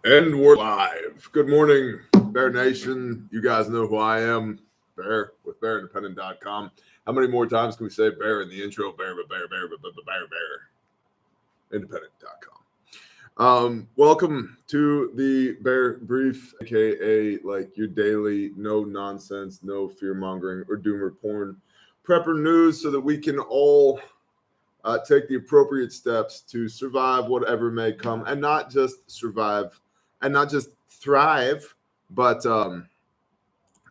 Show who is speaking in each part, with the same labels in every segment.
Speaker 1: And we're live. Good morning, Bear Nation. You guys know who I am. Bear with BearIndependent.com. How many more times can we say Bear in the intro? Bear. Independent.com. Welcome to the Bear Brief, aka like your daily no nonsense, no fear mongering or doomer porn prepper news, so that we can all take the appropriate steps to survive whatever may come, and not just survive and not just thrive, but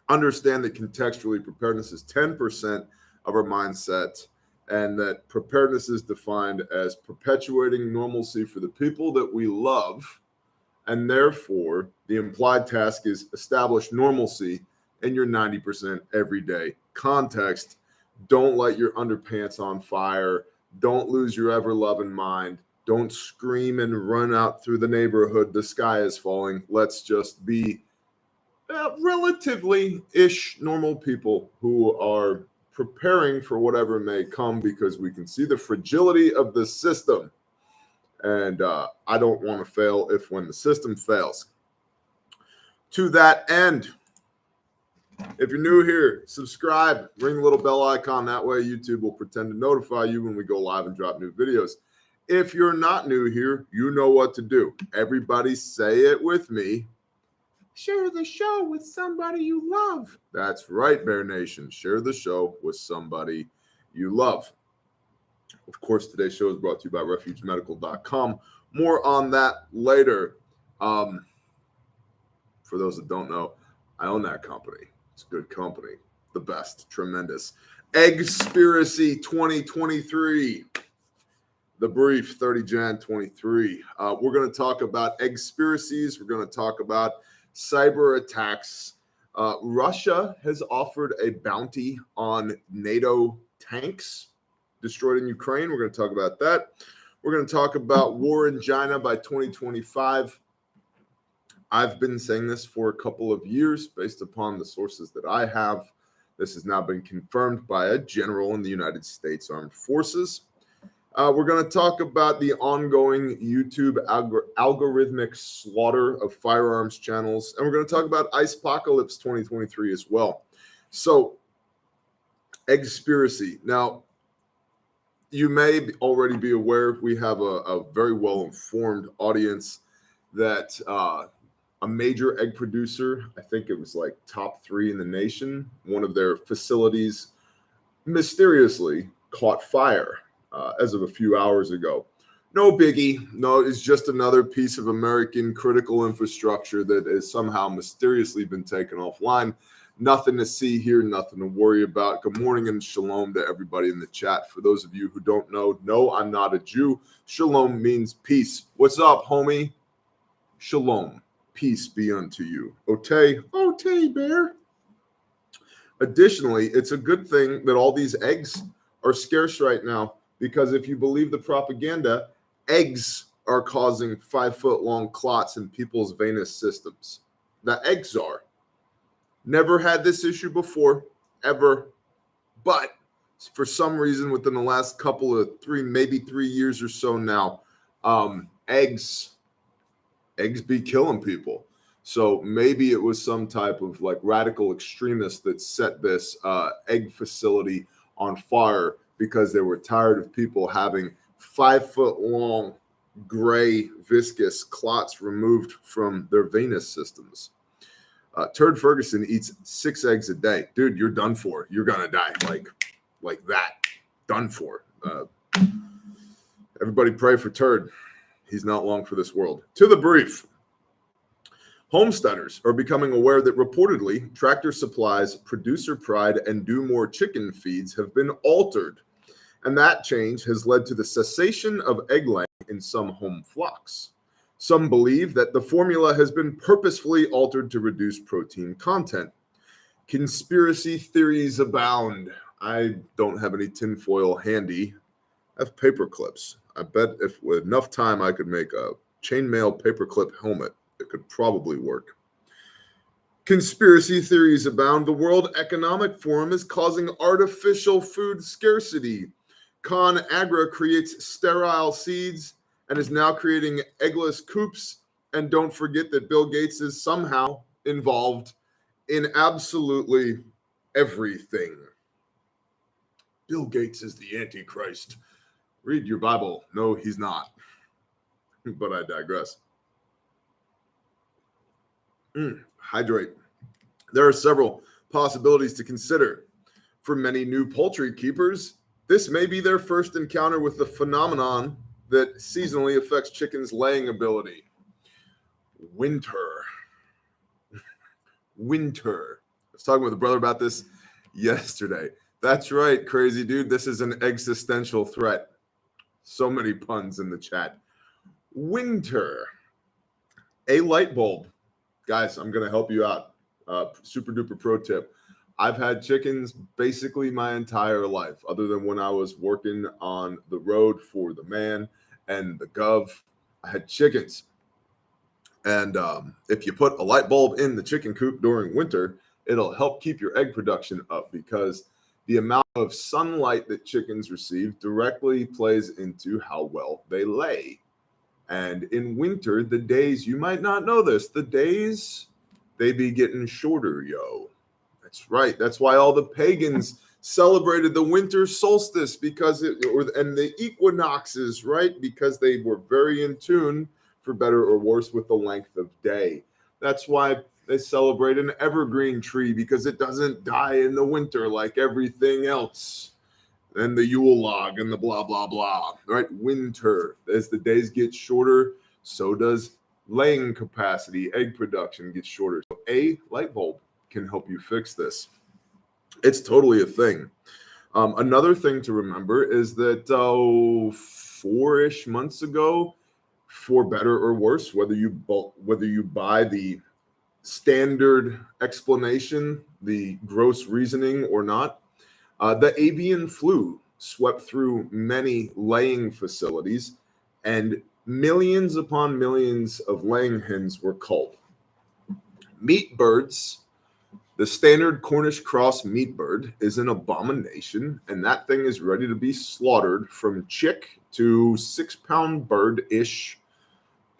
Speaker 1: understand that contextually preparedness is 10% of our mindset, and that preparedness is defined as perpetuating normalcy for the people that we love. And therefore, the implied task is establish normalcy in your 90% everyday context. Don't light your underpants on fire. Don't lose your ever-loving mind. Don't scream and run out through the neighborhood. The sky is falling. Let's just be relatively-ish normal people who are preparing for whatever may come, because we can see the fragility of the system. And I don't want to fail if when the system fails. To that end, if you're new here, subscribe, ring the little bell icon. That way YouTube will pretend to notify you when we go live and drop new videos. If you're not new here, you know what to do. Everybody say it with me. Share the show with somebody you love. That's right, Bear Nation. Share the show with somebody you love. Of course, today's show is brought to you by refugemedical.com. More on that later. For those that don't know, I own that company. It's a good company. The best. Tremendous. Egg-spiracy 2023. The brief, 30JAN23. We're going to talk about egg-spiracies. We're going to talk about cyber attacks. Russia has offered a bounty on NATO tanks destroyed in Ukraine. We're going to talk about that. We're going to talk about war in China by 2025. I've been saying this for a couple of years based upon the sources that I have. This has now been confirmed by a general in the United States Armed Forces. We're going to talk about the ongoing YouTube algorithmic slaughter of firearms channels. And we're going to talk about Icepocalypse 2023 as well. So, Egg-spiracy. Now, you may already be aware, we have a very well-informed audience that a major egg producer, I think it was like top 3 in the nation, one of their facilities mysteriously caught fire as of a few hours ago. No biggie. No, it's just another piece of American critical infrastructure that has somehow mysteriously been taken offline. Nothing to see here, nothing to worry about. Good morning and shalom to everybody in the chat. For those of you who don't know, no, I'm not a Jew. Shalom means peace. What's up, homie? Shalom. Peace be unto you. Otay, bear. Additionally, it's a good thing that all these eggs are scarce right now, because if you believe the propaganda, eggs are causing 5-foot-long clots in people's venous systems. The eggs are. Never had this issue before, ever. But for some reason, within the last couple of 3 years or so now, eggs be killing people. So maybe it was some type of like radical extremist that set this egg facility on fire, because they were tired of people having 5-foot-long gray viscous clots removed from their venous systems. Turd Ferguson eats 6 eggs a day. Dude, you're done for. You're gonna die like that. Done for. Everybody pray for Turd. He's not long for this world. To the brief. Homesteaders are becoming aware that reportedly Tractor Supply's Producer Pride and Do More chicken feeds have been altered, and that change has led to the cessation of egg laying in some home flocks. Some believe that the formula has been purposefully altered to reduce protein content. Conspiracy theories abound. I don't have any tinfoil handy. I have paper clips. I bet if with enough time I could make a chainmail paperclip helmet. It could probably work. Conspiracy theories abound. The World Economic Forum is causing artificial food scarcity. ConAgra creates sterile seeds and is now creating eggless coops And don't forget that Bill Gates is somehow involved in absolutely everything. Bill Gates is the Antichrist. Read your Bible. No, he's not. But I digress. Hydrate. There are several possibilities to consider. For many new poultry keepers, this may be their first encounter with the phenomenon that seasonally affects chickens' laying ability. Winter. Winter. I was talking with a brother about this yesterday. That's right, crazy dude. This is an existential threat. So many puns in the chat. Winter. A light bulb. Guys, I'm going to help you out. Super duper pro tip. I've had chickens basically my entire life, other than when I was working on the road for the man and the gov. I had chickens. And if you put a light bulb in the chicken coop during winter, it'll help keep your egg production up, because the amount of sunlight that chickens receive directly plays into how well they lay. And in winter, the days, you might not know this, the days, they be getting shorter, yo. That's right. That's why all the pagans celebrated the winter solstice, because and the equinoxes, right? Because they were very in tune, for better or worse, with the length of day. That's why they celebrate an evergreen tree, because it doesn't die in the winter like everything else. And the Yule log and the blah, blah, blah, right? Winter. As the days get shorter, so does laying capacity, egg production gets shorter. So a light bulb can help you fix this. It's totally a thing. Another thing to remember is that 4-ish months ago, for better or worse, whether you buy the standard explanation, the gross reasoning or not, the avian flu swept through many laying facilities, and millions upon millions of laying hens were culled. Meat birds, the standard Cornish cross meat bird, is an abomination, and that thing is ready to be slaughtered from chick to 6-pound bird-ish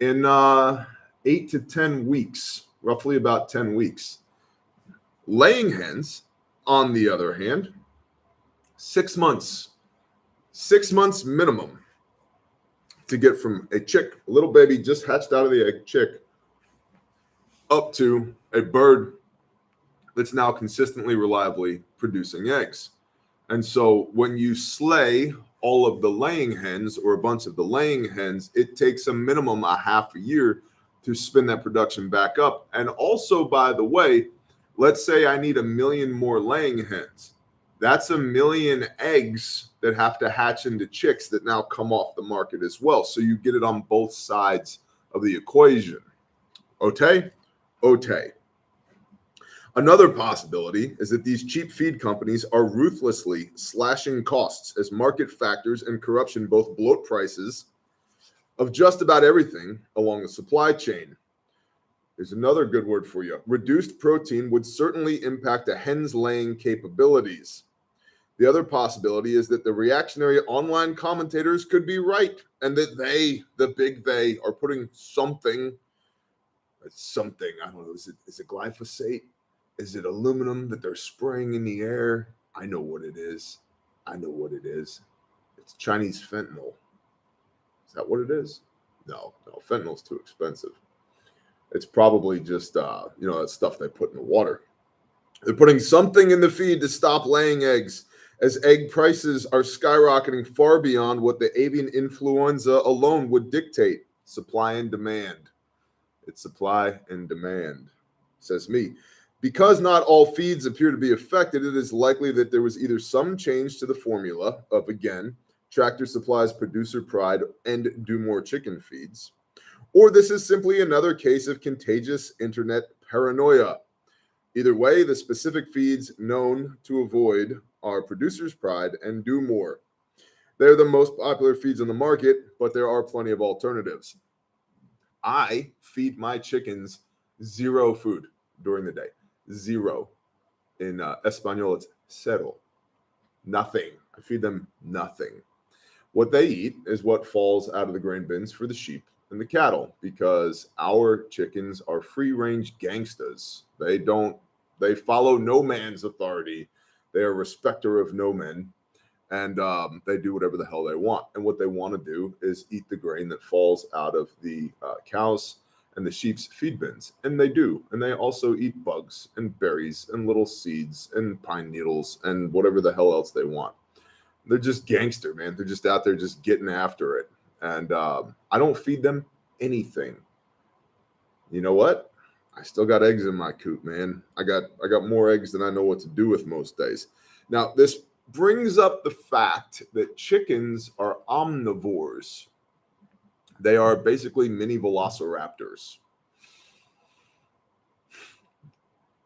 Speaker 1: in 8 to 10 weeks, roughly about 10 weeks. Laying hens, on the other hand, 6 months. 6 months minimum to get from a chick, a little baby just hatched out of the egg chick, up to a bird that's now consistently, reliably producing eggs. And so when you slay all of the laying hens, or a bunch of the laying hens, it takes a minimum a half a year to spin that production back up. And also, by the way, let's say I need 1 million more laying hens. That's 1 million eggs that have to hatch into chicks that now come off the market as well. So you get it on both sides of the equation. Okay? Okay. Another possibility is that these cheap feed companies are ruthlessly slashing costs as market factors and corruption both bloat prices of just about everything along the supply chain. Here's another good word for you. Reduced protein would certainly impact a hen's laying capabilities. The other possibility is that the reactionary online commentators could be right, and that they, the big they, are putting something, I don't know, is it glyphosate? Is it aluminum that they're spraying in the air? I know what it is. It's Chinese fentanyl. Is that what it is? No, fentanyl's too expensive. It's probably just, that stuff they put in the water. They're putting something in the feed to stop laying eggs, as egg prices are skyrocketing far beyond what the avian influenza alone would dictate. Supply and demand. It's supply and demand, says me. Because not all feeds appear to be affected, it is likely that there was either some change to the formula of, again, Tractor Supply's Producer Pride and Do More Chicken feeds, or this is simply another case of contagious internet paranoia. Either way, the specific feeds known to avoid are Producer's Pride and Do More. They're the most popular feeds on the market, but there are plenty of alternatives. I feed my chickens 0 food during the day. 0. In Espanol, it's cero. Nothing. I feed them nothing. What they eat is what falls out of the grain bins for the sheep and the cattle, because our chickens are free-range gangstas. They follow no man's authority. They are a respecter of no men, and they do whatever the hell they want. And what they want to do is eat the grain that falls out of the cows and the sheep's feed bins, and they do. And they also eat bugs and berries and little seeds and pine needles and whatever the hell else they want. They're just gangster, man. They're just out there just getting after it. And I don't feed them anything. You know what? I still got eggs in my coop, man. I got more eggs than I know what to do with most days. Now, this brings up the fact that chickens are omnivores. They are basically mini velociraptors.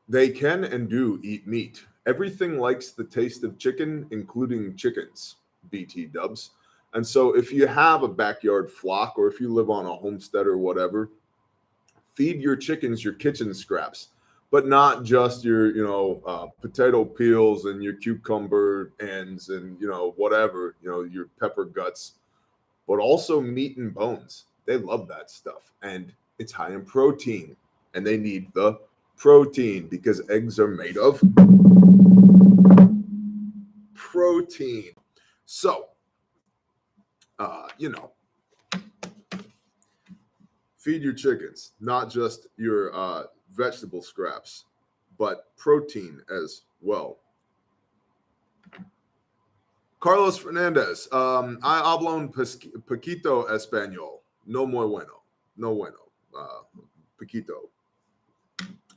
Speaker 1: They can and do eat meat. Everything likes the taste of chicken, including chickens, BT dubs. And so if you have a backyard flock, or if you live on a homestead or whatever, feed your chickens your kitchen scraps, but not just your, potato peels and your cucumber ends and, whatever, your pepper guts, but also meat and bones. They love that stuff. And it's high in protein, and they need the protein because eggs are made of protein. So, feed your chickens, not just your vegetable scraps, but protein as well. Carlos Fernandez, I hablo un poquito español. No muy bueno. No bueno. Poquito.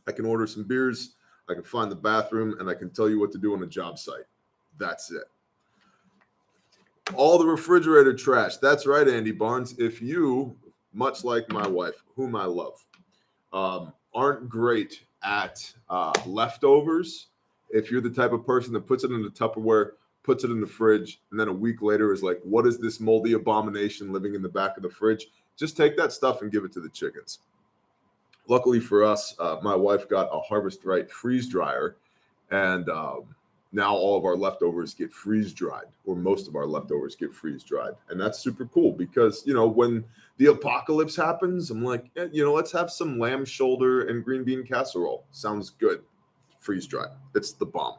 Speaker 1: I can order some beers, I can find the bathroom, and I can tell you what to do on a job site. That's it. All the refrigerator trash. That's right, Andy Barnes. If you, much like my wife, whom I love, aren't great at leftovers, if you're the type of person that puts it in the Tupperware, puts it in the fridge, and then a week later is like, what is this moldy abomination living in the back of the fridge? Just take that stuff and give it to the chickens. Luckily for us, my wife got a Harvest Right freeze dryer, and now all of our leftovers get freeze dried, or most of our leftovers get freeze dried. And that's super cool because, when the apocalypse happens, I'm like, let's have some lamb shoulder and green bean casserole. Sounds good. Freeze dried. It's the bomb.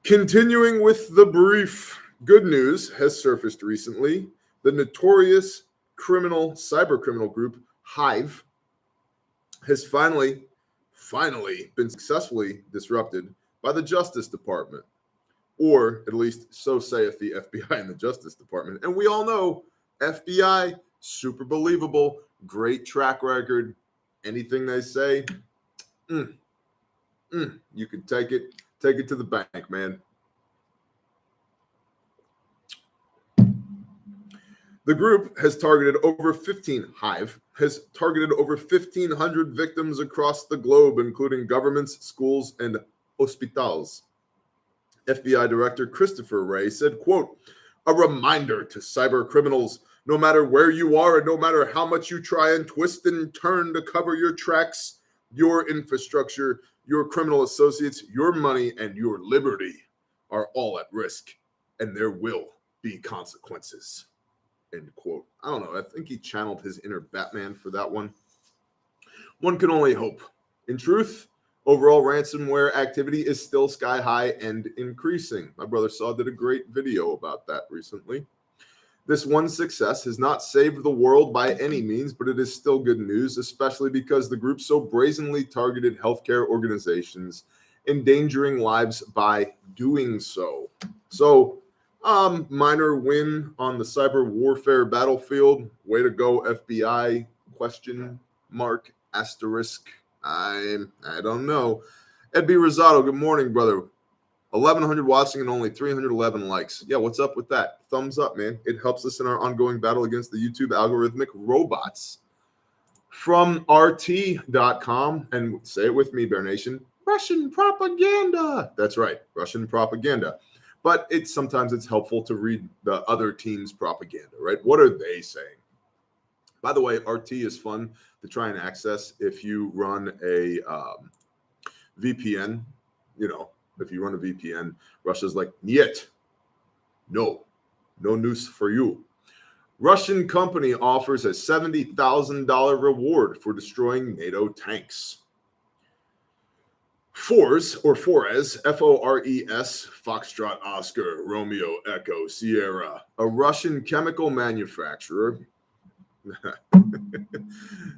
Speaker 1: Continuing with the brief, good news has surfaced recently. The notorious cyber criminal group Hive has finally been successfully disrupted by the Justice Department, or at least so saith the FBI and the Justice Department. And we all know FBI, super believable, great track record. Anything they say, you can take it to the bank, man. The group has targeted Hive has targeted over 1,500 victims across the globe, including governments, schools, and hospitals. FBI Director Christopher Wray said, quote, "A reminder to cyber criminals, no matter where you are and no matter how much you try and twist and turn to cover your tracks, your infrastructure, your criminal associates, your money, and your liberty are all at risk, and there will be consequences." End quote. I don't know. I think he channeled his inner Batman for that one. One can only hope. In truth, overall ransomware activity is still sky high and increasing. My brother Saw did a great video about that recently. This one success has not saved the world by any means, but it is still good news, especially because the group so brazenly targeted healthcare organizations, endangering lives by doing so. So, minor win on the cyber warfare battlefield. Way to go, FBI? Question mark asterisk. I don't know. Ed B. Rosado, good morning, brother. 1,100 watching and only 311 likes. Yeah, what's up with that? Thumbs up, man. It helps us in our ongoing battle against the YouTube algorithmic robots. From RT.com, and say it with me, Bear Nation, Russian propaganda. That's right, Russian propaganda. But sometimes it's helpful to read the other team's propaganda, right? What are they saying? By the way, RT is fun to try and access if you run a VPN. If you run a VPN, Russia's like, "Niet, no news for you." Russian company offers a $70,000 reward for destroying NATO tanks. Fores, F-O-R-E-S, Foxtrot, Oscar, Romeo, Echo, Sierra, a Russian chemical manufacturer.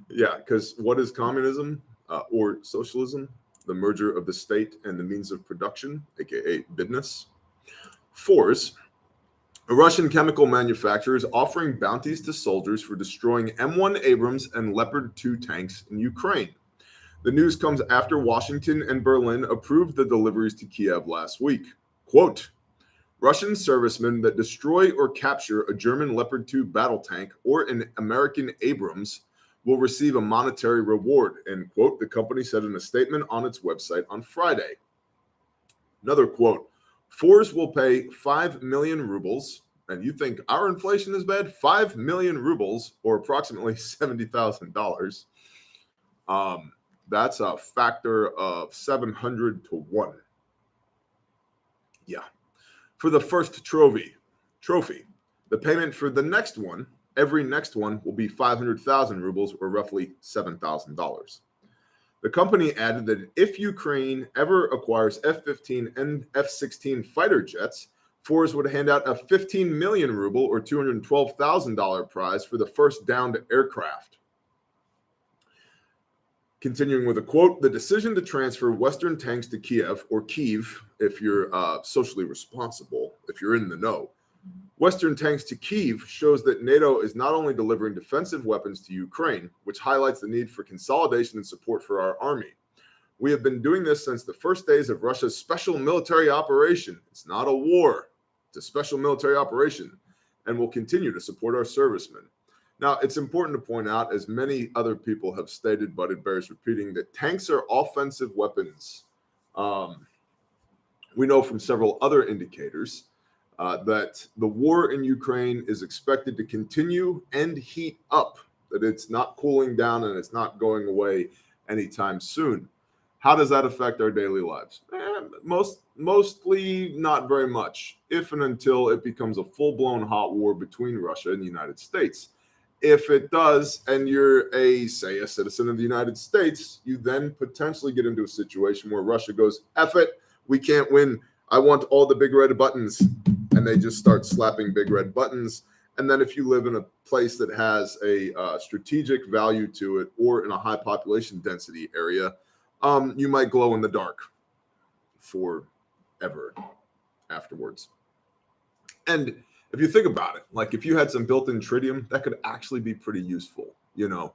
Speaker 1: Yeah, because what is communism or socialism? The merger of the state and the means of production, aka business. Fores, a Russian chemical manufacturer, is offering bounties to soldiers for destroying M1 Abrams and Leopard 2 tanks in Ukraine. The news comes after Washington and Berlin approved the deliveries to Kiev last week. Quote, Russian servicemen that destroy or capture a German Leopard 2 battle tank or an American Abrams will receive a monetary reward, end quote, the company said in a statement on its website on Friday. Another quote, Fores will pay 5 million rubles, and you think our inflation is bad? 5 million rubles, or approximately $70,000. That's a factor of 700 to 1. Yeah. For the first trophy. The payment for the next one, every next one, will be 500,000 rubles, or roughly $7,000. The company added that if Ukraine ever acquires F-15 and F-16 fighter jets, Fores would hand out a 15 million ruble, or $212,000 prize for the first downed aircraft. Continuing with a quote, the decision to transfer Western tanks to Kiev, or Kyiv, if you're socially responsible, if you're in the know. Western tanks to Kyiv shows that NATO is not only delivering defensive weapons to Ukraine, which highlights the need for consolidation and support for our army. We have been doing this since the first days of Russia's special military operation. It's not a war, it's a special military operation, and will continue to support our servicemen. Now, it's important to point out, as many other people have stated, but it bears repeating, that tanks are offensive weapons. We know from several other indicators that the war in Ukraine is expected to continue and heat up, that it's not cooling down and it's not going away anytime soon. How does that affect our daily lives? Mostly not very much, if and until it becomes a full-blown hot war between Russia and the United States. If it does, and you're a citizen of the United States, you then potentially get into a situation where Russia goes, F it, we can't win. I want all the big red buttons. And they just start slapping big red buttons. And then if you live in a place that has a strategic value to it, or in a high population density area, you might glow in the dark forever afterwards. And if you think about it, like if you had some built-in tritium, that could actually be pretty useful. You know,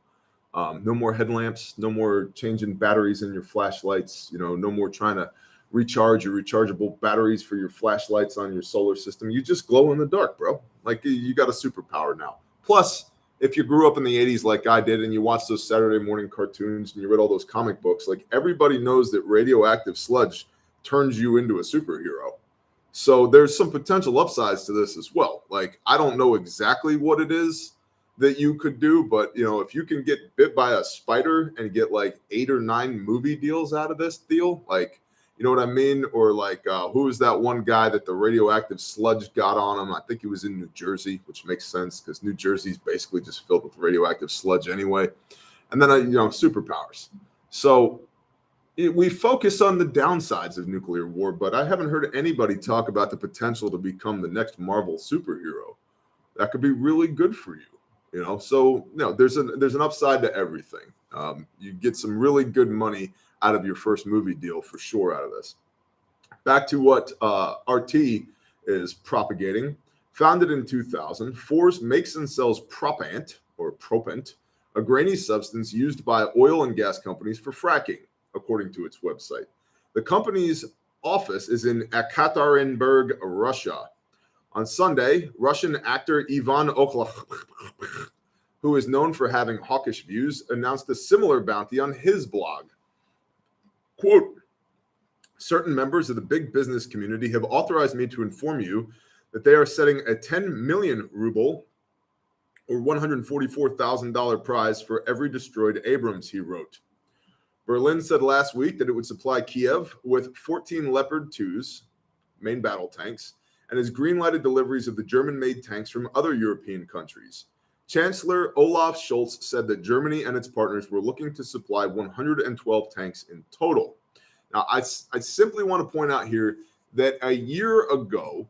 Speaker 1: no more headlamps, no more changing batteries in your flashlights, you know, no more trying to recharge your rechargeable batteries for your flashlights on your solar system. You just glow in the dark, bro. Like you got a superpower now. Plus, if you grew up in the 80s like I did and you watched those Saturday morning cartoons and you read all those comic books, like everybody knows that radioactive sludge turns you into a superhero. So there's some potential upsides to this as well. Like, I don't know exactly what it is that you could do, but you know, if you can get bit by a spider and get like 8 or 9 movie deals out of this deal, like, you know what I mean? Or like, who is that one guy that the radioactive sludge got on him? I think he was in New Jersey, which makes sense because New Jersey's basically just filled with radioactive sludge anyway. And then, you know, superpowers. So we focus on the downsides of nuclear war, but I haven't heard anybody talk about the potential to become the next Marvel superhero. That could be really good for you, you know? So, you know, there's an upside to everything. You get some really good money out of your first movie deal for sure out of this. Back to what RT is propagating. Founded in 2000, Fores makes and sells propant, a grainy substance used by oil and gas companies for fracking, according to its website. The company's office is in Ekaterinburg, Russia. On Sunday, Russian actor Ivan Okhlach, who is known for having hawkish views, announced a similar bounty on his blog. Quote, certain members of the big business community have authorized me to inform you that they are setting a 10 million ruble or $144,000 prize for every destroyed Abrams, he wrote. Berlin said last week that it would supply Kiev with 14 Leopard 2s, main battle tanks, and has greenlighted deliveries of the German-made tanks from other European countries. Chancellor Olaf Scholz said that Germany and its partners were looking to supply 112 tanks in total. Now, I simply want to point out here that a year ago,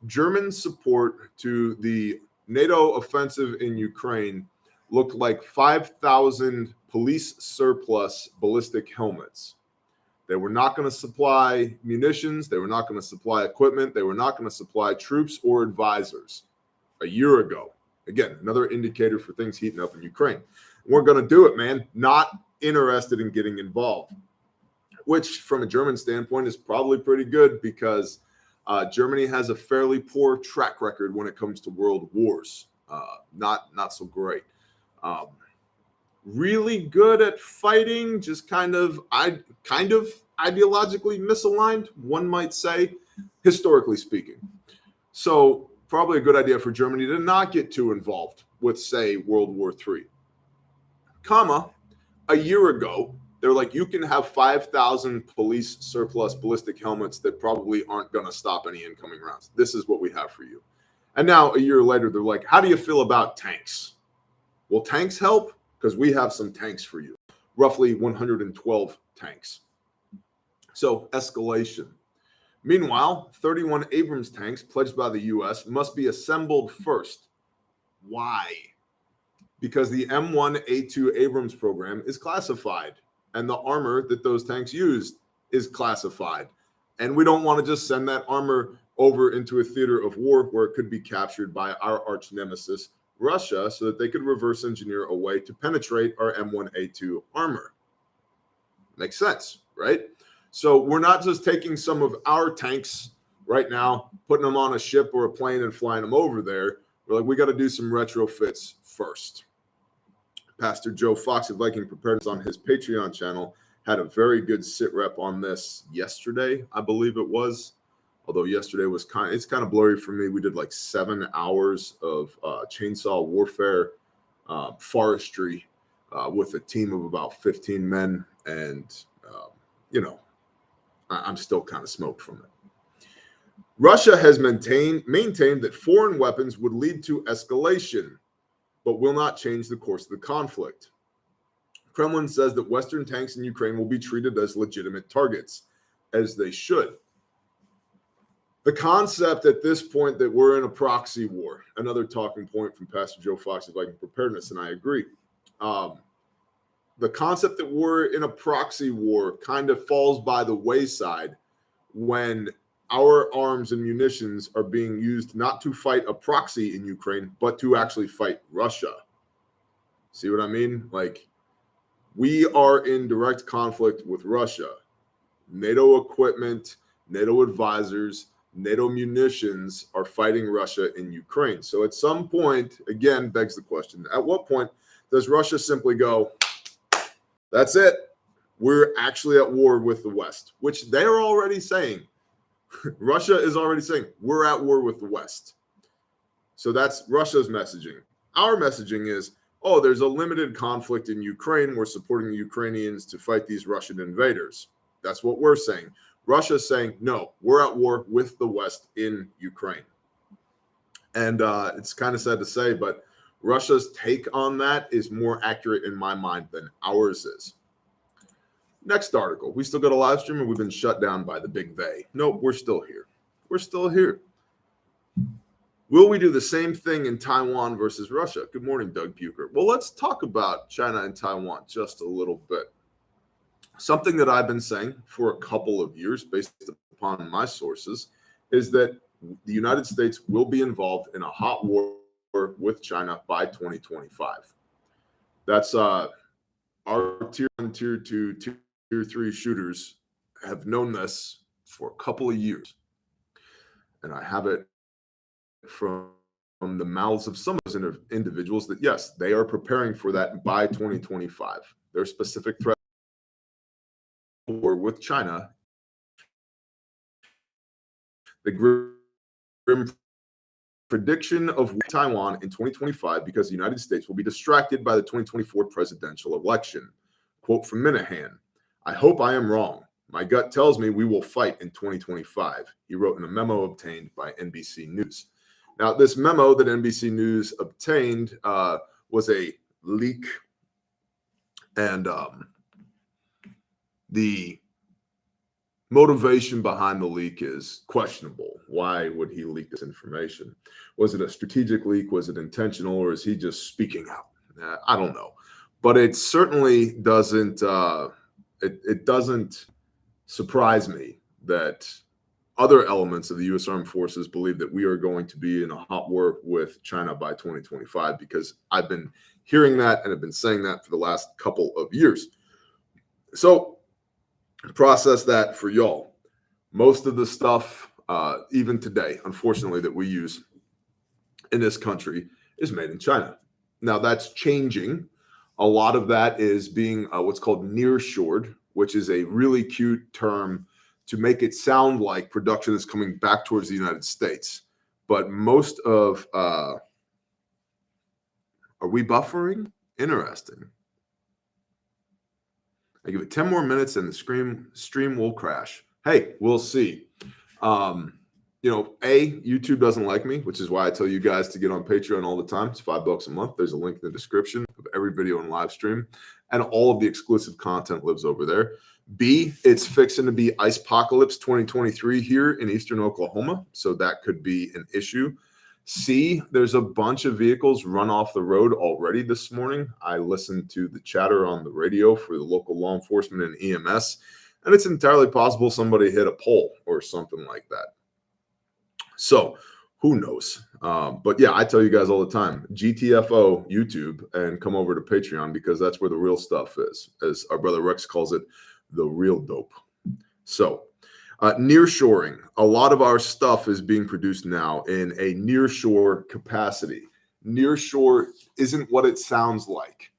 Speaker 1: German support to the NATO offensive in Ukraine looked like 5,000 police surplus ballistic helmets. They were not going to supply munitions. They were not going to supply equipment. They were not going to supply troops or advisors a year ago. Again, another indicator for things heating up in Ukraine. We're going to do it, man. Not interested in getting involved, which from a German standpoint is probably pretty good because Germany has a fairly poor track record when it comes to world wars. Not so great. Really good at fighting, just kind of ideologically misaligned, one might say, historically speaking. So probably a good idea for Germany to not get too involved with, say, World War III. A year ago, they're like, you can have 5,000 police surplus ballistic helmets that probably aren't going to stop any incoming rounds. This is what we have for you. And now a year later, they're like, how do you feel about tanks? Will tanks help? Because we have some tanks for you. Roughly 112 tanks. So escalation. Meanwhile, 31 Abrams tanks pledged by the U.S. must be assembled first. Why? Because the M1A2 Abrams program is classified, and the armor that those tanks used is classified. And we don't want to just send that armor over into a theater of war where it could be captured by our arch nemesis, Russia, so that they could reverse engineer a way to penetrate our M1A2 armor. Makes sense, right? So we're not just taking some of our tanks right now, putting them on a ship or a plane and flying them over there. We're like, we got to do some retrofits first. Pastor Joe Fox of Viking Preparedness on his Patreon channel had a very good sit rep on this yesterday, I believe it was. Although yesterday was it's kind of blurry for me. We did like 7 hours of chainsaw warfare, forestry with a team of about 15 men. And, I'm still kind of smoked from it. Russia has maintained that foreign weapons would lead to escalation, but will not change the course of the conflict. Kremlin says that Western tanks in Ukraine will be treated as legitimate targets, as they should. The concept at this point that we're in a proxy war, another talking point from Pastor Joe Fox of Viking Preparedness, and I agree. The concept that we're in a proxy war kind of falls by the wayside when our arms and munitions are being used not to fight a proxy in Ukraine, but to actually fight Russia. See what I mean? Like, we are in direct conflict with Russia. NATO equipment, NATO advisors, NATO munitions are fighting Russia in Ukraine. So at some point, again, begs the question, at what point does Russia simply go, that's it, we're actually at war with the West, which they're already saying. Russia is already saying, we're at war with the West. So that's Russia's messaging. Our messaging is, oh, there's a limited conflict in Ukraine. We're supporting the Ukrainians to fight these Russian invaders. That's what we're saying. Russia's saying, no, we're at war with the West in Ukraine. And it's kind of sad to say, but Russia's take on that is more accurate in my mind than ours is. Next article. We still got a live stream, and we've been shut down by the big they. Nope, we're still here. We're still here. Will we do the same thing in Taiwan versus Russia? Good morning, Doug Bucher. Well, let's talk about China and Taiwan just a little bit. Something that I've been saying for a couple of years, based upon my sources, is that the United States will be involved in a hot war with China by 2025. That's our tier 1, tier 2, tier 3 shooters have known this for a couple of years. And I have it from the mouths of some of those individuals that, yes, they are preparing for that by 2025. Their specific threat war with China, the grim prediction of Taiwan in 2025 because the United States will be distracted by the 2024 presidential election. Quote from Minahan, I hope I am wrong. My gut tells me we will fight in 2025, he wrote in a memo obtained by NBC News. Now, this memo that NBC News obtained was a leak, and the motivation behind the leak is questionable. Why would he leak this information? Was it a strategic leak? Was it intentional? Or is he just speaking out? I don't know. But it certainly doesn't, it doesn't surprise me that other elements of the U.S. Armed Forces believe that we are going to be in a hot war with China by 2025, because I've been hearing that and have been saying that for the last couple of years. So process that for y'all. Most of the stuff, even today, unfortunately, that we use in this country is made in China. Now, that's changing. A lot of that is being what's called nearshored, which is a really cute term to make it sound like production is coming back towards the United States. But most of, are we buffering? Interesting. I give it 10 more minutes and the stream will crash. Hey, we'll see. YouTube doesn't like me, which is why I tell you guys to get on Patreon all the time. It's $5 a month. There's a link in the description of every video and live stream, and all of the exclusive content lives over there. B, it's fixing to be Icepocalypse 2023 here in Eastern Oklahoma, so that could be an issue. C, there's a bunch of vehicles run off the road already this morning. I listened to the chatter on the radio for the local law enforcement and EMS, and it's entirely possible somebody hit a pole or something like that. So who knows? But yeah, I tell you guys all the time, GTFO YouTube and come over to Patreon, because that's where the real stuff is. As our brother Rex calls it, the real dope. So nearshoring. A lot of our stuff is being produced now in a nearshore capacity. Nearshore isn't what it sounds like.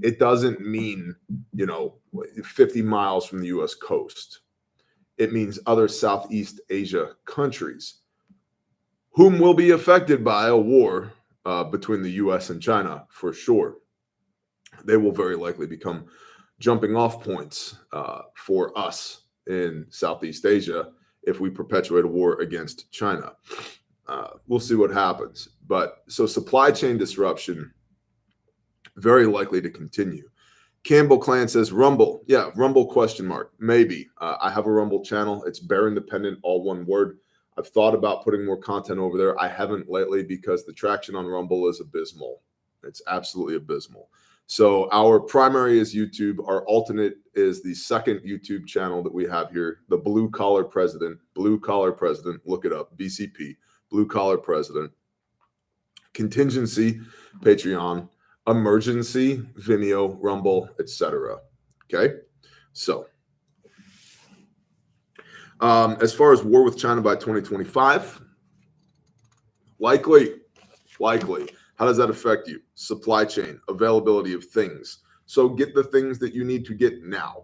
Speaker 1: It doesn't mean, 50 miles from the U.S. coast. It means other Southeast Asia countries, whom will be affected by a war between the U.S. and China for sure. They will very likely become jumping off points for us in Southeast Asia if we perpetuate a war against China. We'll see what happens. But so supply chain disruption, very likely to continue. Campbell Clan says Rumble. Yeah, Rumble question mark. Maybe. I have a Rumble channel. It's Bear Independent, all one word. I've thought about putting more content over there. I haven't lately because the traction on Rumble is abysmal. It's absolutely abysmal. So our primary is YouTube. Our alternate is the second YouTube channel that we have here, the Blue Collar President. Blue Collar President. Look it up. BCP. Blue Collar President. Contingency, Patreon. Emergency, Vimeo, Rumble, etc. Okay? So as far as war with China by 2025, likely. How does that affect you? Supply chain, availability of things. So get the things that you need to get now.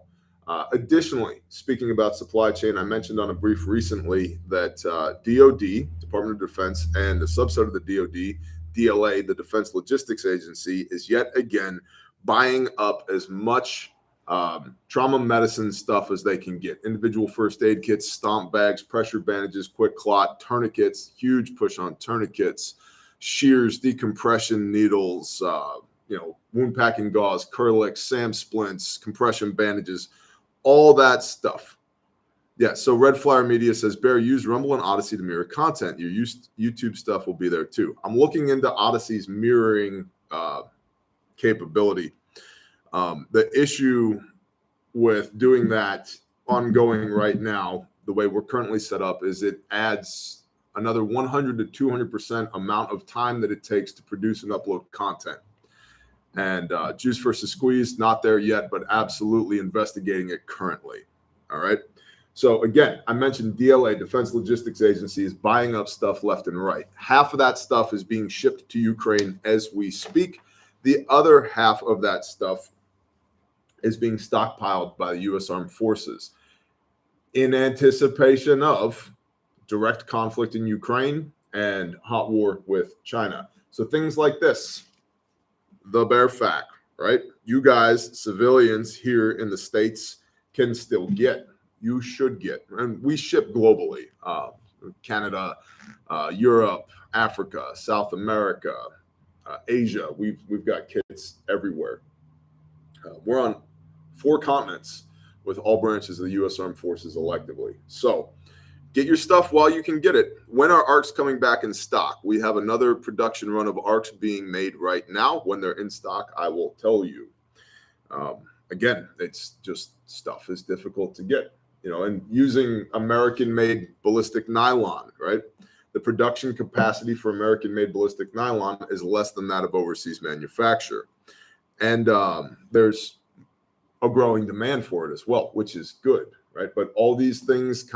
Speaker 1: Additionally, speaking about supply chain, I mentioned on a brief recently that DOD, Department of Defense, and a subset of the DOD, DLA, the Defense Logistics Agency, is yet again buying up as much trauma medicine stuff as they can get. Individual first aid kits, stomp bags, pressure bandages, quick clot, tourniquets, huge push on tourniquets, shears, decompression needles, wound packing gauze, Kerlix, SAM splints, compression bandages, all that stuff. Yeah, so Red Flyer Media says, Bear, use Rumble and Odyssey to mirror content. Your YouTube stuff will be there too. I'm looking into Odyssey's mirroring capability. The issue with doing that ongoing right now, the way we're currently set up, is it adds another 100 to 200% amount of time that it takes to produce and upload content. And Juice versus Squeeze, not there yet, but absolutely investigating it currently. All right. So again, I mentioned DLA, Defense Logistics Agency, is buying up stuff left and right. Half of that stuff is being shipped to Ukraine as we speak. The other half of that stuff is being stockpiled by the U.S. Armed Forces in anticipation of direct conflict in Ukraine and hot war with China. So things like this, the bare fact, right? You guys, civilians here in the States, can still get. you should get. And we ship globally, Canada, Europe, Africa, South America, Asia. We've got kits everywhere. We're on 4 continents with all branches of the U.S. Armed Forces electively. So get your stuff while you can get it. When are ARCs coming back in stock? We have another production run of ARCs being made right now. When they're in stock, I will tell you. Again, it's just stuff is difficult to get, and using American-made ballistic nylon, right? The production capacity for American-made ballistic nylon is less than that of overseas manufacture. And there's a growing demand for it as well, which is good, right? But all these things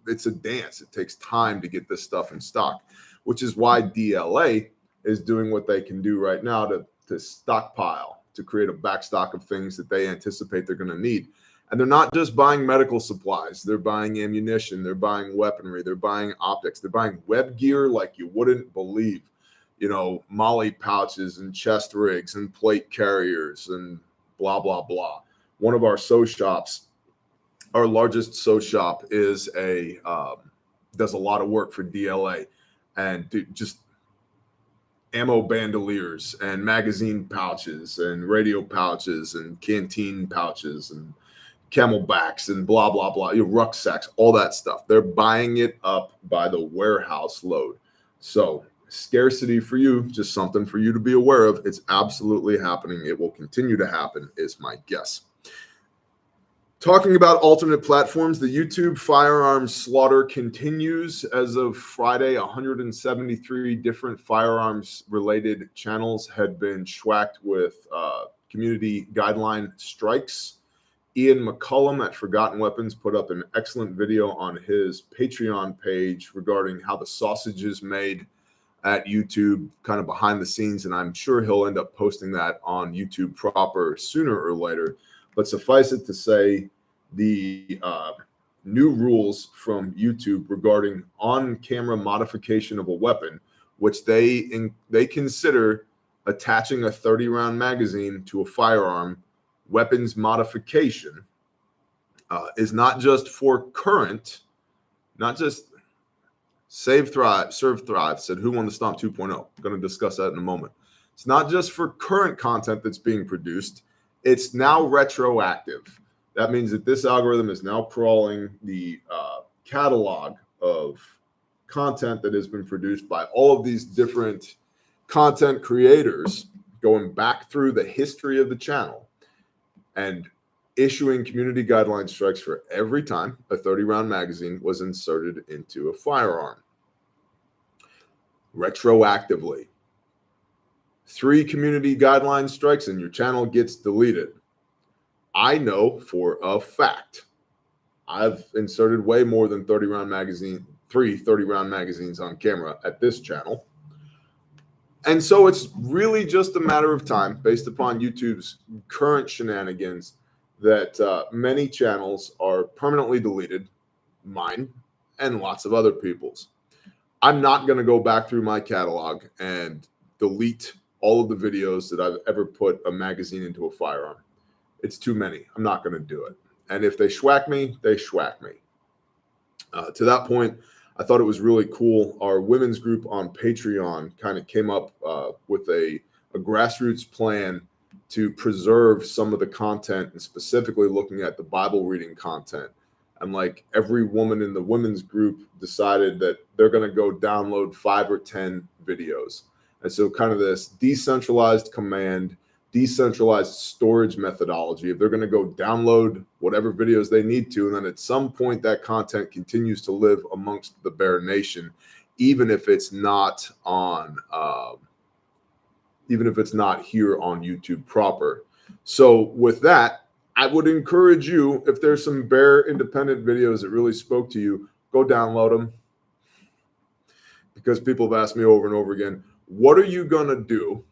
Speaker 1: it's a dance. It takes time to get this stuff in stock, which is why DLA is doing what they can do right now to stockpile, to create a backstock of things that they anticipate they're going to need. And they're not just buying medical supplies. They're buying ammunition. They're buying weaponry. They're buying optics. They're buying web gear like you wouldn't believe. Molly pouches and chest rigs and plate carriers and blah, blah, blah. One of our sew shops, our largest sew shop, does a lot of work for DLA and just ammo bandoliers and magazine pouches and radio pouches and canteen pouches and camelbacks and blah, blah, blah, rucksacks, all that stuff. They're buying it up by the warehouse load. So scarcity for you, just something for you to be aware of. It's absolutely happening. It will continue to happen, is my guess. Talking about alternate platforms, the YouTube firearms slaughter continues. As of Friday, 173 different firearms-related channels had been schwacked with community guideline strikes. Ian McCullum at Forgotten Weapons put up an excellent video on his Patreon page regarding how the sausage is made at YouTube, kind of behind the scenes, and I'm sure he'll end up posting that on YouTube proper sooner or later. But suffice it to say, the new rules from YouTube regarding on-camera modification of a weapon, which they consider attaching a 30-round magazine to a firearm, weapons modification, is not just for current, not just Serve Thrive said, who won the Stomp 2.0? I'm going to discuss that in a moment. It's not just for current content that's being produced. It's now retroactive. That means that this algorithm is now crawling the catalog of content that has been produced by all of these different content creators, going back through the history of the channel and issuing community guideline strikes for every time a 30-round magazine was inserted into a firearm. Retroactively. 3 community guideline strikes and your channel gets deleted. I know for a fact I've inserted way more than 3 30-round magazines on camera at this channel. And so it's really just a matter of time, based upon YouTube's current shenanigans, that many channels are permanently deleted, mine and lots of other people's. I'm not going to go back through my catalog and delete all of the videos that I've ever put a magazine into a firearm. It's too many. I'm not going to do it. And if they schwack me, they schwack me. To that point, I thought it was really cool. Our women's group on Patreon kind of came up with a grassroots plan to preserve some of the content, and specifically looking at the Bible reading content. And like every woman in the women's group decided that they're going to go download 5 or 10 videos. And so kind of this decentralized command, decentralized storage methodology. If they're going to go download whatever videos they need to, and then at some point that content continues to live amongst the Bear Nation, even if it's not on, even if it's not here on YouTube proper. So with that, I would encourage you, if there's some Bear independent videos that really spoke to you, go download them. Because people have asked me over and over again, what are you going to do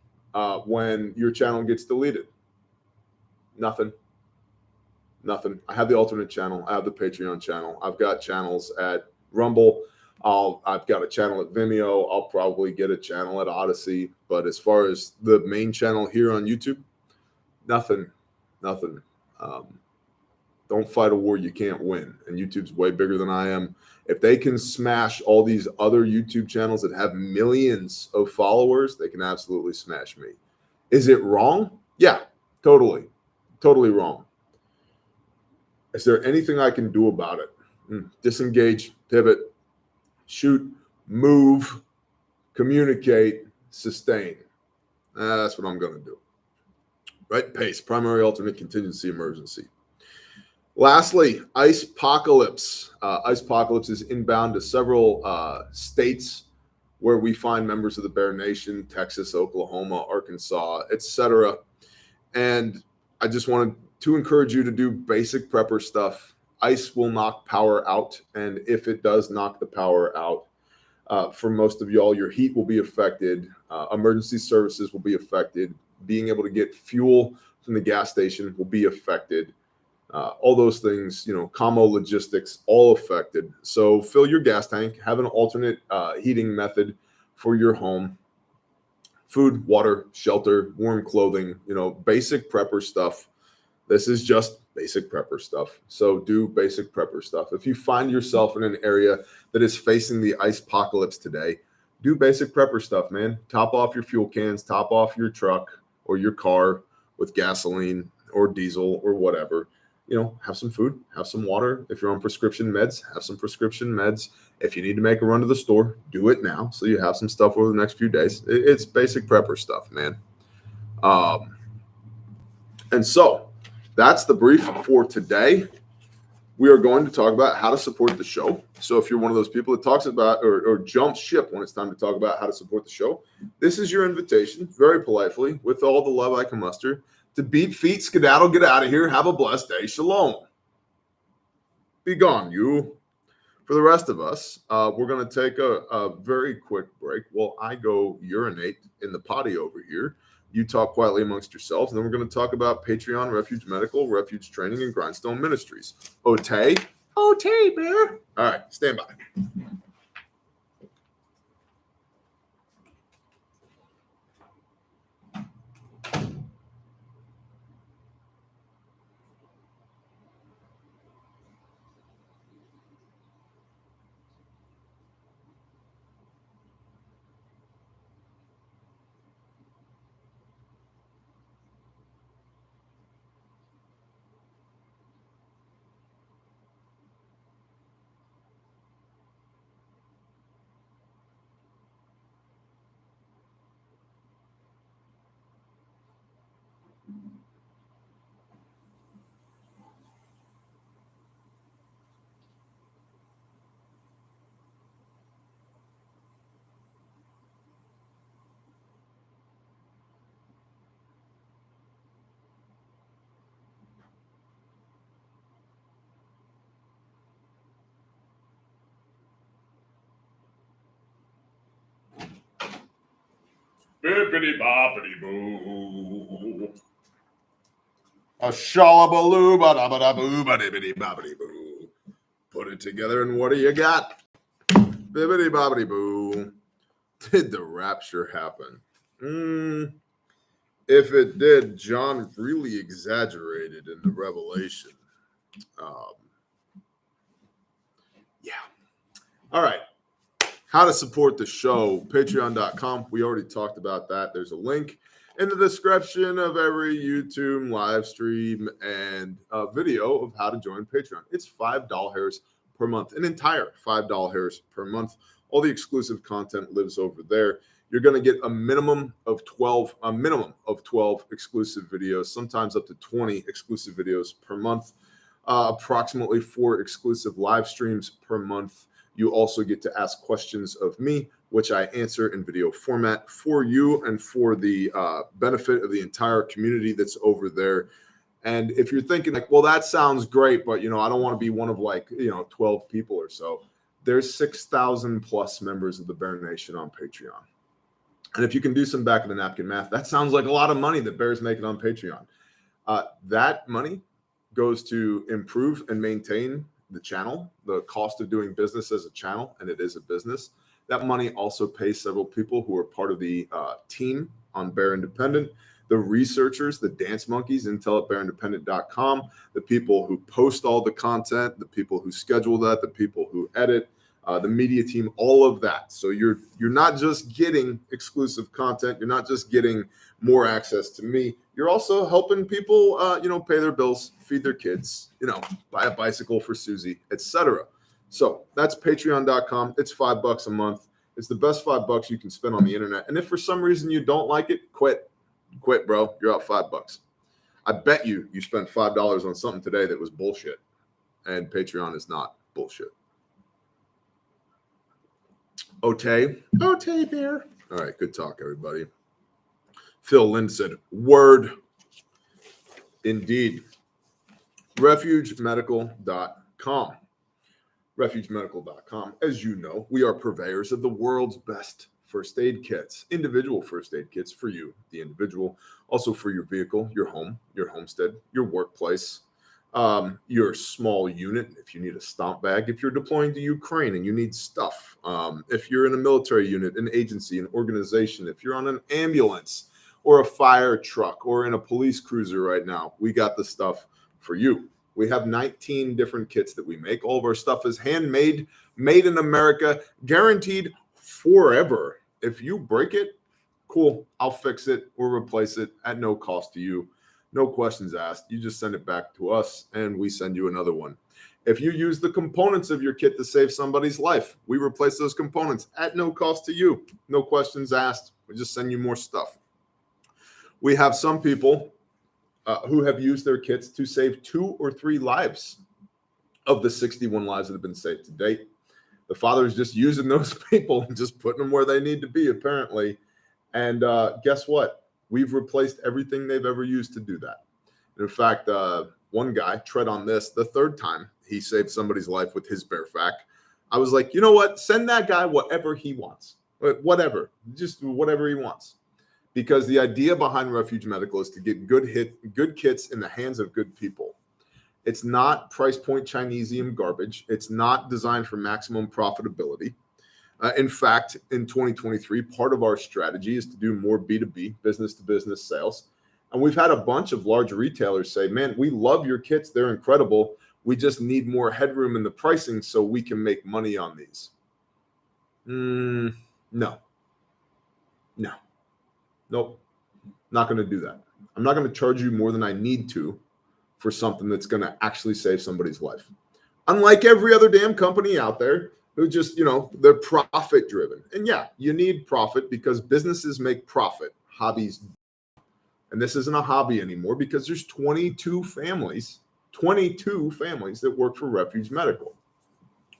Speaker 1: when your channel gets deleted? Nothing. Nothing. I have the alternate channel. I have the Patreon channel. I've got channels at Rumble. I've got a channel at Vimeo. I'll probably get a channel at Odyssey. But as far as the main channel here on YouTube, nothing. The Don't fight a war you can't win. And YouTube's way bigger than I am. If they can smash all these other YouTube channels that have millions of followers, they can absolutely smash me. Is it wrong? Yeah, totally. Totally wrong. Is there anything I can do about it? Disengage, pivot, shoot, move, communicate, sustain. That's what I'm going to do. Right? Pace, primary, alternate, contingency, emergency. Lastly, Ice-pocalypse. Ice-pocalypse is inbound to several states where we find members of the Bear Nation, Texas, Oklahoma, Arkansas, etc. And I just wanted to encourage you to do basic prepper stuff. Ice will knock power out. And if it does knock the power out, for most of y'all, your heat will be affected. Emergency services will be affected. Being able to get fuel from the gas station will be affected. All those things, commo logistics, all affected. So fill your gas tank, have an alternate heating method for your home. Food, water, shelter, warm clothing, basic prepper stuff. This is just basic prepper stuff. So do basic prepper stuff. If you find yourself in an area that is facing the ice-pocalypse today, do basic prepper stuff, man. Top off your fuel cans, top off your truck or your car with gasoline or diesel or whatever. Have some food, have some water. If you're on prescription meds, have some prescription meds. If you need to make a run to the store, do it now so you have some stuff over the next few days. It's basic prepper stuff, man. And so that's the brief for today. We are going to talk about how to support the show. So if you're one of those people that talks about or jumps ship when it's time to talk about how to support the show, this is your invitation, very politely, with all the love I can muster, to beat feet, skedaddle, get out of here, have a blessed day, shalom. Be gone, you. For the rest of us, we're going to take a very quick break while I go urinate in the potty over here. You talk quietly amongst yourselves, and then we're going to talk about Patreon, Refuge Medical, Refuge Training, and Grindstone Ministries. Otay? Otay, bear. All right, stand by. Bippity boppity boo. A shallabaloo ba da ba da boo ba dibbity boppity boo. Put it together and what do you got? Bibbity boppity boo. Did the rapture happen? If it did, John really exaggerated in the revelation. Yeah. All right. How to support the show, patreon.com. We already talked about that. There's a link in the description of every YouTube live stream and video of how to join Patreon. It's $5 per month, an entire $5 per month. All the exclusive content lives over there. You're going to get a minimum of 12 exclusive videos, sometimes up to 20 exclusive videos per month, approximately 4 exclusive live streams per month. You also get to ask questions of me, which I answer in video format for you and for the benefit of the entire community that's over there. And if you're thinking like, well, that sounds great, but I don't want to be one of 12 people or so. There's 6,000 plus members of the Bear Nation on Patreon. And if you can do some back of the napkin math, that sounds like a lot of money that Bear's making on Patreon. That money goes to improve and maintain the channel, the cost of doing business as a channel, and it is a business. That money also pays several people who are part of the team on Bear Independent. the researchers, the dance monkeys, intel at bearindependent.com, the people who post all the content, the people who schedule that, the people who edit, the media team, all of that. So you're not just getting exclusive content. You're not just getting more access to me. You're also helping people, pay their bills, feed their kids, buy a bicycle for Susie, etc. So that's patreon.com. It's $5 a month. It's the best $5 you can spend on the internet. And if for some reason you don't like it, quit, bro. You're out $5. I bet you spent $5 on something today that was bullshit, and Patreon is not bullshit. Otay bear. All right, good talk, everybody. Phil Lynn said, word. Indeed. RefugeMedical.com. RefugeMedical.com. As you know, we are purveyors of the world's best first aid kits, individual first aid kits for you, the individual, also for your vehicle, your home, your homestead, your workplace, your small unit, if you need a stomp bag, if you're deploying to Ukraine and you need stuff, if you're in a military unit, an agency, an organization, if you're on an ambulance or a fire truck or in a police cruiser right now, we got the stuff for you. We have 19 different kits that we make. All of our stuff is handmade, made in America, guaranteed forever. If you break it, cool, I'll fix it or replace it at no cost to you. No questions asked. You just send it back to us and we send you another one. If you use the components of your kit to save somebody's life, we replace those components at no cost to you. No questions asked. We just send you more stuff. We have some people who have used their kits to save 2 or 3 lives of the 61 lives that have been saved to date. The father is just using those people and just putting them where they need to be, apparently. And guess what? We've replaced everything they've ever used to do that. In fact, one guy, tread on this, the 3rd time he saved somebody's life with his bare fact. I was like, you know what? Send that guy whatever he wants. Whatever. Just whatever he wants. Because the idea behind Refuge Medical is to get good kits in the hands of good people. It's not price point Chinesium garbage. It's not designed for maximum profitability. In fact, in 2023, part of our strategy is to do more B2B, business-to-business sales. And we've had a bunch of large retailers say, man, we love your kits. They're incredible. We just need more headroom in the pricing so we can make money on these. No. Nope. Not going to do that. I'm not going to charge you more than I need to for something that's going to actually save somebody's life. Unlike every other damn company out there who just, they're profit driven. And yeah, you need profit because businesses make profit. Hobbies. And this isn't a hobby anymore because there's 22 families that work for Refuge Medical.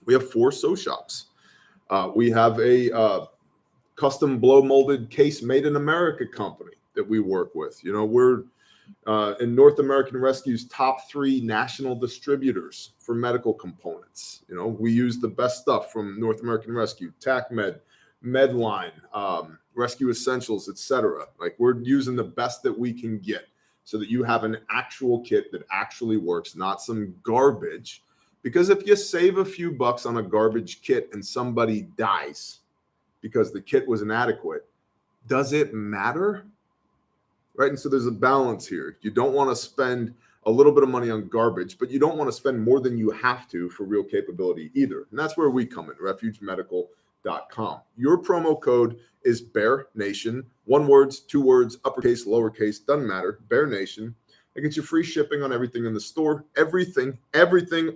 Speaker 1: We have 4 sew shops. We have a custom blow molded case made in America company that we work with. We're in North American Rescue's top 3 national distributors for medical components. We use the best stuff from North American Rescue, TACMed, Medline, Rescue Essentials, etc. Like, we're using the best that we can get so that you have an actual kit that actually works, not some garbage. Because if you save a few bucks on a garbage kit and somebody dies because the kit was inadequate, does it matter? Right? And so there's a balance here. You don't want to spend a little bit of money on garbage, but you don't want to spend more than you have to for real capability either. And that's where we come in, refugemedical.com. Your promo code is Bear Nation. 1 word, 2 words, uppercase, lowercase, doesn't matter. Bear Nation. It gets you free shipping on everything in the store. Everything,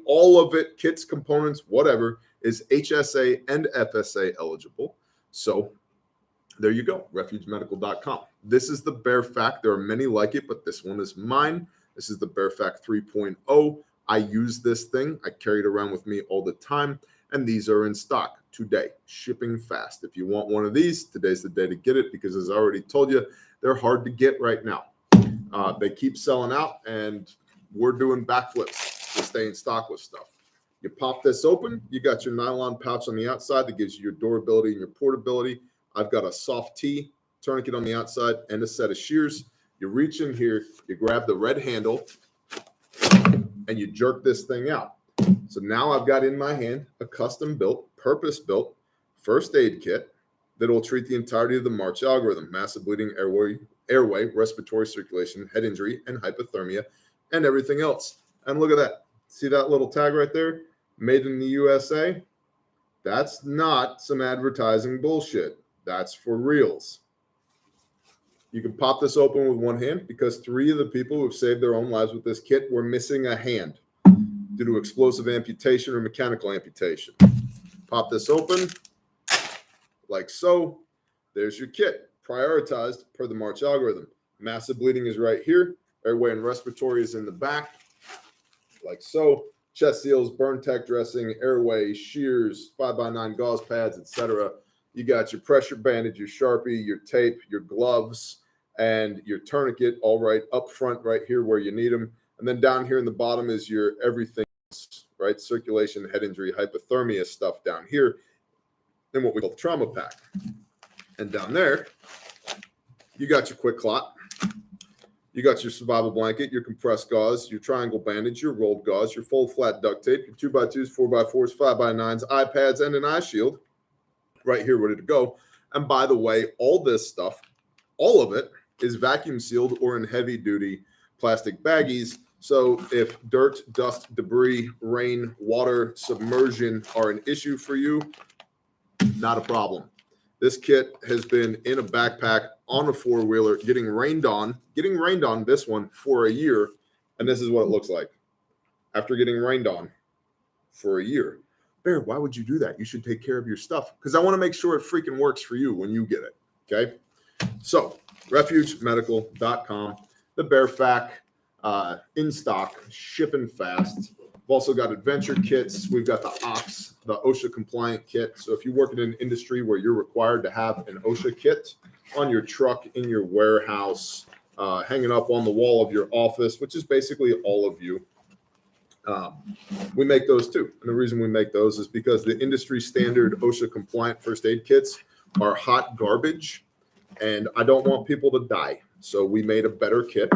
Speaker 1: all of it, kits, components, whatever, is HSA and FSA eligible. So there you go, refugemedical.com. This is the Bear Fact. There are many like it, but this one is mine. This is the Bear Fact 3.0. I use this thing. I carry it around with me all the time, and these are in stock today, shipping fast. If you want one of these, today's the day to get it because, as I already told you, they're hard to get right now. They keep selling out, and we're doing backflips to stay in stock with stuff. You pop this open, you got your nylon pouch on the outside that gives you your durability and your portability. I've got a soft T tourniquet on the outside and a set of shears. You reach in here, you grab the red handle, and you jerk this thing out. So now I've got in my hand a custom-built, purpose-built first aid kit that will treat the entirety of the March algorithm: massive bleeding, airway, respiratory circulation, head injury, and hypothermia, and everything else. And look at that. See that little tag right there? Made in the USA? That's not some advertising bullshit. That's for reals. You can pop this open with one hand because 3 of the people who have saved their own lives with this kit were missing a hand due to explosive amputation or mechanical amputation. Pop this open like so. There's your kit, prioritized per the March algorithm. Massive bleeding is right here. Airway and respiratory is in the back, like so. Chest seals, burn tech dressing, airway, shears, 5x9 gauze pads, etc. You got your pressure bandage, your Sharpie, your tape, your gloves, and your tourniquet all right up front right here where you need them. And then down here in the bottom is your everything, right? Circulation, head injury, hypothermia stuff down here. Then what we call the trauma pack. And down there, you got your quick clot. You got your survival blanket, your compressed gauze, your triangle bandage, your rolled gauze, your full flat duct tape, your 2x2s, 4x4s, 5x9s, eye pads, and an eye shield right here ready to go. And by the way, all this stuff, all of it is vacuum sealed or in heavy duty plastic baggies. So if dirt, dust, debris, rain, water, submersion are an issue for you, not a problem. This kit has been in a backpack on a 4-wheeler, getting rained on this one for a year. And this is what it looks like after getting rained on for a year. Bear, why would you do that? You should take care of your stuff, because I want to make sure it freaking works for you when you get it. Okay. So refugemedical.com, the Bear Fac, in stock, shipping fast. We've also got adventure kits. We've got the OX, the OSHA compliant kit. So if you work in an industry where you're required to have an OSHA kit on your truck, in your warehouse, hanging up on the wall of your office, which is basically all of you, we make those too. And the reason we make those is because the industry standard OSHA compliant first aid kits are hot garbage, and I don't want people to die. So we made a better kit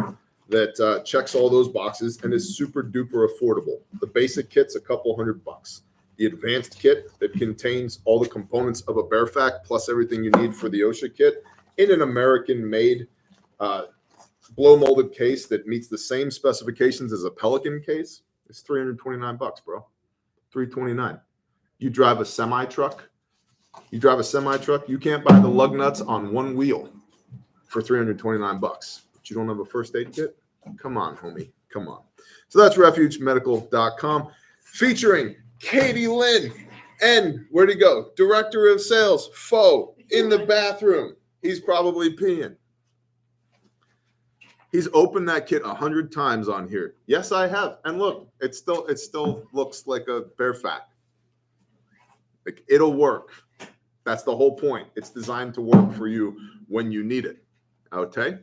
Speaker 1: that checks all those boxes and is super duper affordable. The basic kit's a couple $100. The advanced kit that contains all the components of a Bear Fac plus everything you need for the OSHA kit in an American-made blow molded case that meets the same specifications as a Pelican case is $329, bro. $329. You drive a semi truck. You can't buy the lug nuts on one wheel for $329. But you don't have a first aid kit? Come on, homie. Come on. So that's refugemedical.com, featuring Katie Lynn. And where'd he go? Director of Sales, Fo, in the bathroom. He's probably peeing. He's opened that kit 100 times on here. Yes, I have. And look, it still looks like a Bear Fac. Like, it'll work. That's the whole point. It's designed to work for you when you need it. Okay.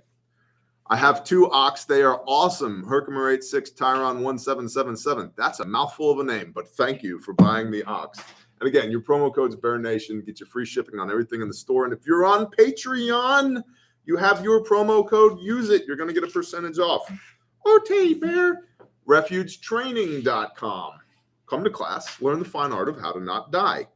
Speaker 1: I have 2 OX. They are awesome. Herkimer 86, Tyron 1777. That's a mouthful of a name, but thank you for buying the OX. And again, your promo code's Bear Nation. Get your free shipping on everything in the store. And if you're on Patreon, you have your promo code. Use it. You're going to get a percentage off. Okay, Bear. Refugetraining.com. Come to class. Learn the fine art of how to not die.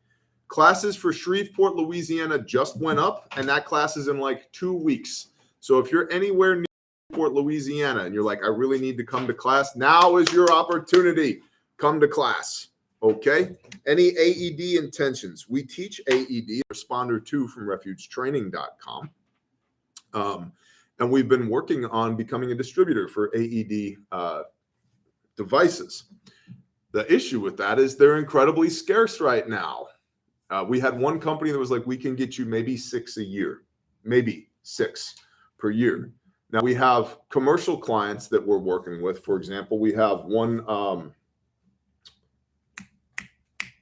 Speaker 1: Classes for Shreveport, Louisiana just went up, and that class is in like 2 weeks. So if you're anywhere near Shreveport, Louisiana, and you're like, I really need to come to class, now is your opportunity. Come to class. Okay. Any AED intentions? We teach AED, Responder 2 from refugetraining.com. And we've been working on becoming a distributor for AED devices. The issue with that is they're incredibly scarce right now. We had one company that was like, we can get you maybe 6 a year, maybe 6 per year. Now we have commercial clients that we're working with. For example, we have one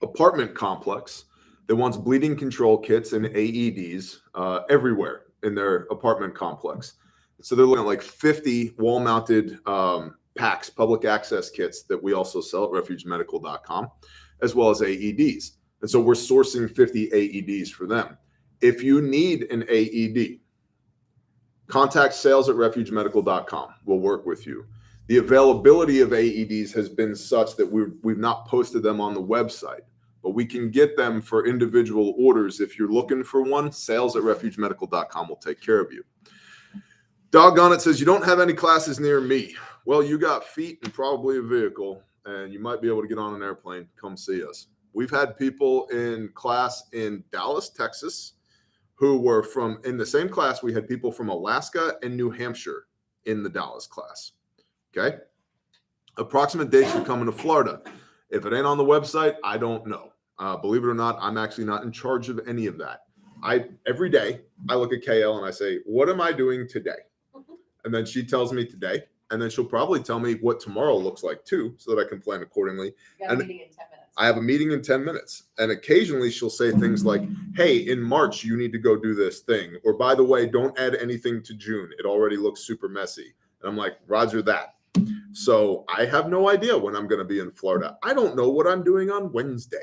Speaker 1: apartment complex that wants bleeding control kits and AEDs everywhere in their apartment complex. So they're looking at like 50 wall-mounted packs, public access kits that we also sell at refugemedical.com, as well as AEDs. And so we're sourcing 50 AEDs for them. If you need an AED, contact sales at refugemedical.com. We'll work with you. The availability of AEDs has been such that we've not posted them on the website. but we can get them for individual orders. If you're looking for one, sales@refugemedical.com will take care of you. Doggone it says, you don't have any classes near me. Well, you got feet and probably a vehicle, and you might be able to get on an airplane. Come see us. We've had people in class in Dallas, Texas, who were in the same class. We had people from Alaska and New Hampshire in the Dallas class. Okay. Approximate dates for coming to Florida. If it ain't on the website, I don't know. Believe it or not, I'm actually not in charge of any of that. Every day I look at KL and I say, what am I doing today? And then she tells me today, and then she'll probably tell me what tomorrow looks like too, so that I can plan accordingly.
Speaker 2: You got a meeting in 10 minutes.
Speaker 1: I have a meeting in 10 minutes. And occasionally she'll say things like, hey, in March, you need to go do this thing. Or by the way, don't add anything to June. It already looks super messy. And I'm like, Roger that. So I have no idea when I'm going to be in Florida. I don't know what I'm doing on Wednesday,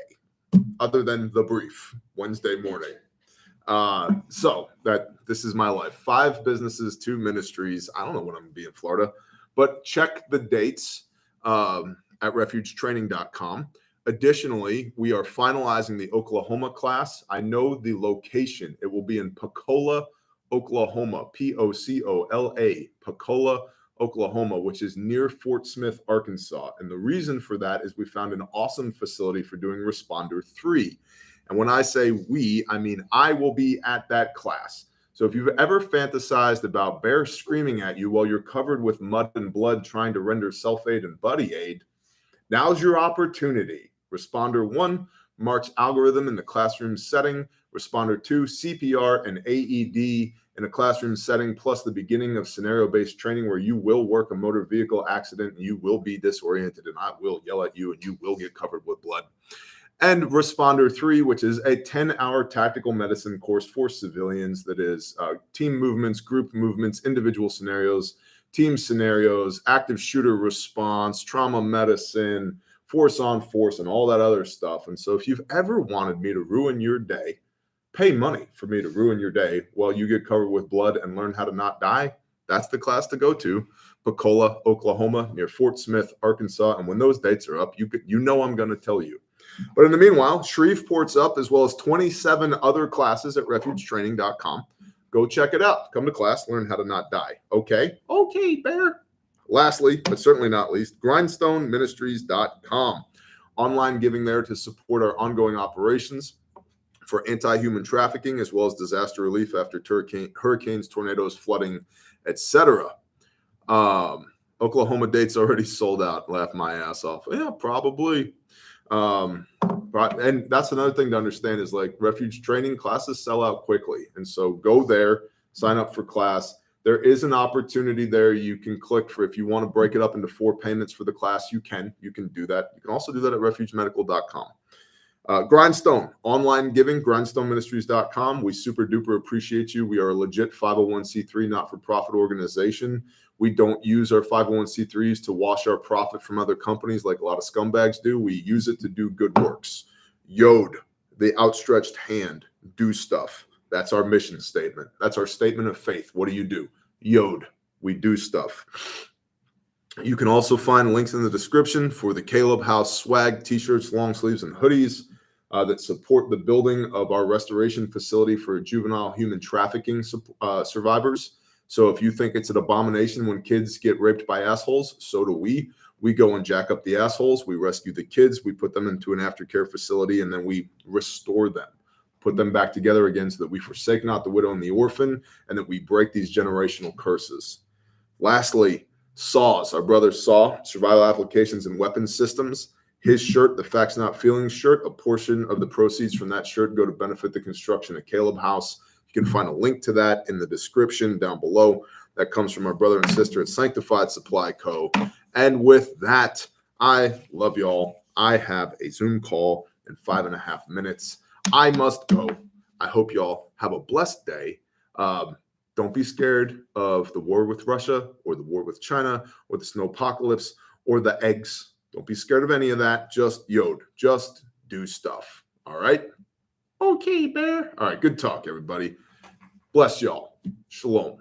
Speaker 1: other than the brief Wednesday morning. So this is my life. 5 businesses, 2 ministries. I don't know when I'm going to be in Florida, but check the dates at refugetraining.com. Additionally, we are finalizing the Oklahoma class. I know the location. It will be in Pocola, Oklahoma, Pocola, Pocola, Oklahoma, which is near Fort Smith, Arkansas. And the reason for that is we found an awesome facility for doing Responder 3. And when I say we, I mean I will be at that class. So if you've ever fantasized about bears screaming at you while you're covered with mud and blood trying to render self-aid and buddy aid, now's your opportunity. Responder 1, Mark's algorithm in the classroom setting. Responder 2, CPR and AED in a classroom setting, plus the beginning of scenario-based training where you will work a motor vehicle accident and you will be disoriented and I will yell at you and you will get covered with blood. And Responder 3, which is a 10-hour tactical medicine course for civilians that is team movements, group movements, individual scenarios, team scenarios, active shooter response, trauma medicine, force on force, and all that other stuff. And so if you've ever wanted me to ruin your day, pay money for me to ruin your day while you get covered with blood and learn how to not die, that's the class to go to. Pocola, Oklahoma, near Fort Smith, Arkansas. And when those dates are up, you know I'm going to tell you. But in the meanwhile, Shreveport's up, as well as 27 other classes at refugetraining.com. Go check it out. Come to class, learn how to not die. Okay? Okay, Bear. Lastly, but certainly not least, grindstoneministries.com. Online giving there to support our ongoing operations for anti-human trafficking, as well as disaster relief after hurricanes, tornadoes, flooding, etc. Oklahoma dates already sold out. Laugh my ass off. Yeah, probably. And that's another thing to understand is like refuge training classes sell out quickly. And so go there, sign up for class. There is an opportunity there. You can click for, if you want to break it up into 4 payments for the class, you can do that. You can also do that at refugemedical.com. Grindstone, online giving, grindstoneministries.com. We super duper appreciate you. We are a legit 501c3 not-for-profit organization. We don't use our 501c3s to wash our profit from other companies like a lot of scumbags do. We use it to do good works. Yod, the outstretched hand, do stuff. That's our mission statement. That's our statement of faith. What do you do? Yod, we do stuff. You can also find links in the description for the Caleb House swag, t-shirts, long sleeves, and hoodies that support the building of our restoration facility for juvenile human trafficking survivors. So if you think it's an abomination when kids get raped by assholes, so do we. We go and jack up the assholes. We rescue the kids. We put them into an aftercare facility, and then we restore them, put them back together again so that we forsake not the widow and the orphan, and that we break these generational curses. Lastly, SAWS, our brother Saw, Survival Applications and Weapons Systems. His shirt, the Facts Not Feelings shirt, a portion of the proceeds from that shirt go to benefit the construction of Caleb House. You can find a link to that in the description down below. That comes from our brother and sister at Sanctified Supply Co. And with that, I love y'all. I have a Zoom call in 5.5 minutes. I must go. I hope y'all have a blessed day. Don't be scared of the war with Russia or the war with China or the snowpocalypse or the eggs. Don't be scared of any of that. Just Yod. Just do stuff. All right? Okay, Bear. All right. Good talk, everybody. Bless y'all. Shalom.